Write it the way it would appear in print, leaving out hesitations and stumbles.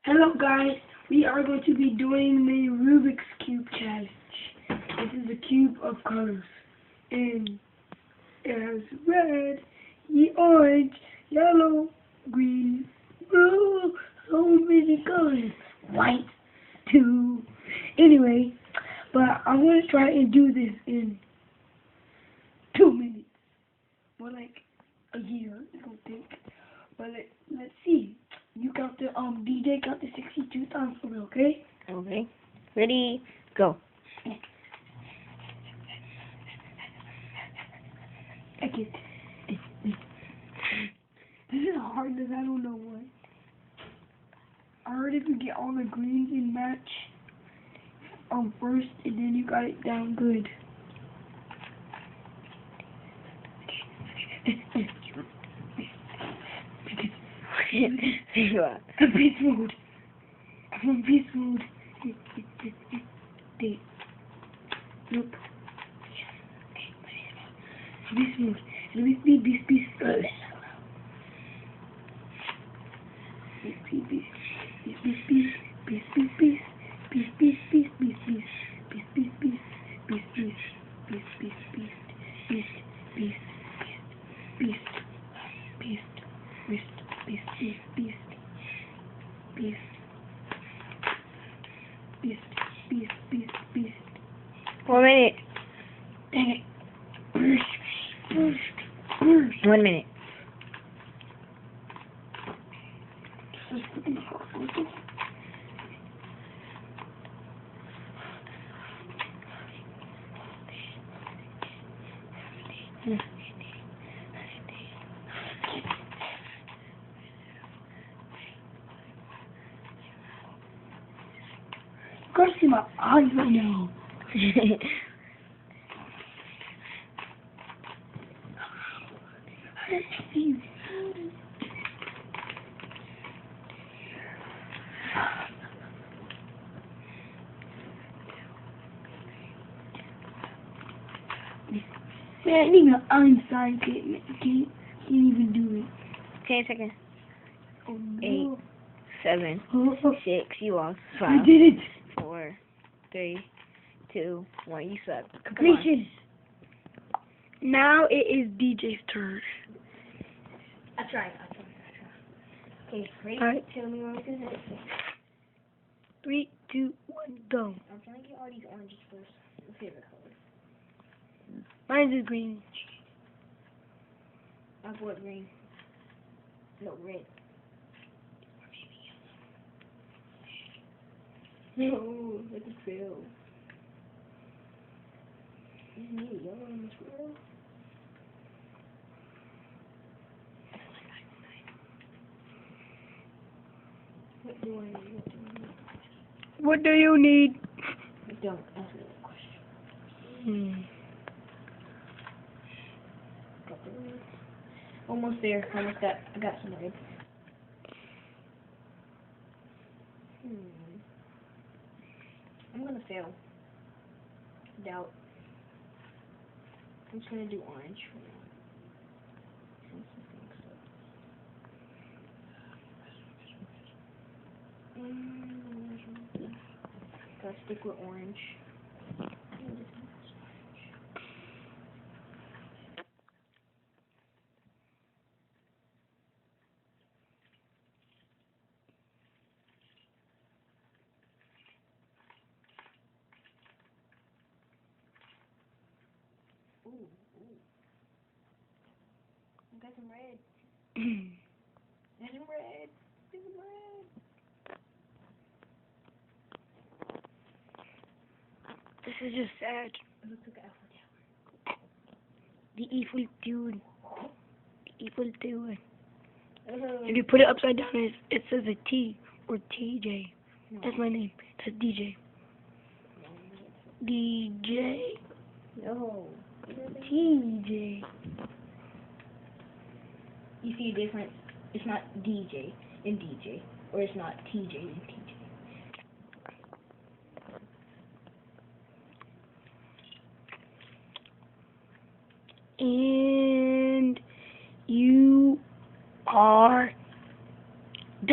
Hello guys, we are going to be doing the Rubik's Cube challenge. This is a cube of colors. And it has red, orange, yellow, green, blue, so many colors. White, too. Anyway, but I'm going to try and do this in 2 minutes. More like a year, I don't think. But let's see. You count the DJ count the 62 times for me, okay? Okay. Ready, go. Okay. This is hard because I don't know what. I heard if you get all the greens and match first, and then you got it down good. Beast mode. I'm on beast mode. Nope. Beast mode. Beast. Beast. 1 minute. Dang it. Burst. 1 minute. You gotta see my eyes right now. Man, even Einstein can't even do it. 10 seconds. Oh, no. 8, 7, 6, you lost. I 5, did it. 4, 3, 2, 1, you suck. Completion. Now it is DJ's turn. I tried. Okay, ready? Alright. Tell me what it is. 3, 2, 1, go. I'm trying to get all these oranges first. My favorite color. Mine is green. I bought green. No, red. No, let it fail. Isn't it yellow in this world? What do I need? What do you need? Don't ask me that question. Got the red. Almost there. I got some red. I'm gonna fail. Doubt. I'm just gonna do orange for now. Since I think so. Gotta stick with orange. Ooh. I got some red. There's some red. There's some red. This is just sad. It looks like an Eiffel Tower. The evil dude. The evil dude. Oh. If you put it upside down, it says a T or TJ. No. That's my name. That's DJ. DJ. No. TJ. You see a difference? It's not DJ and DJ, or it's not TJ and TJ. And you are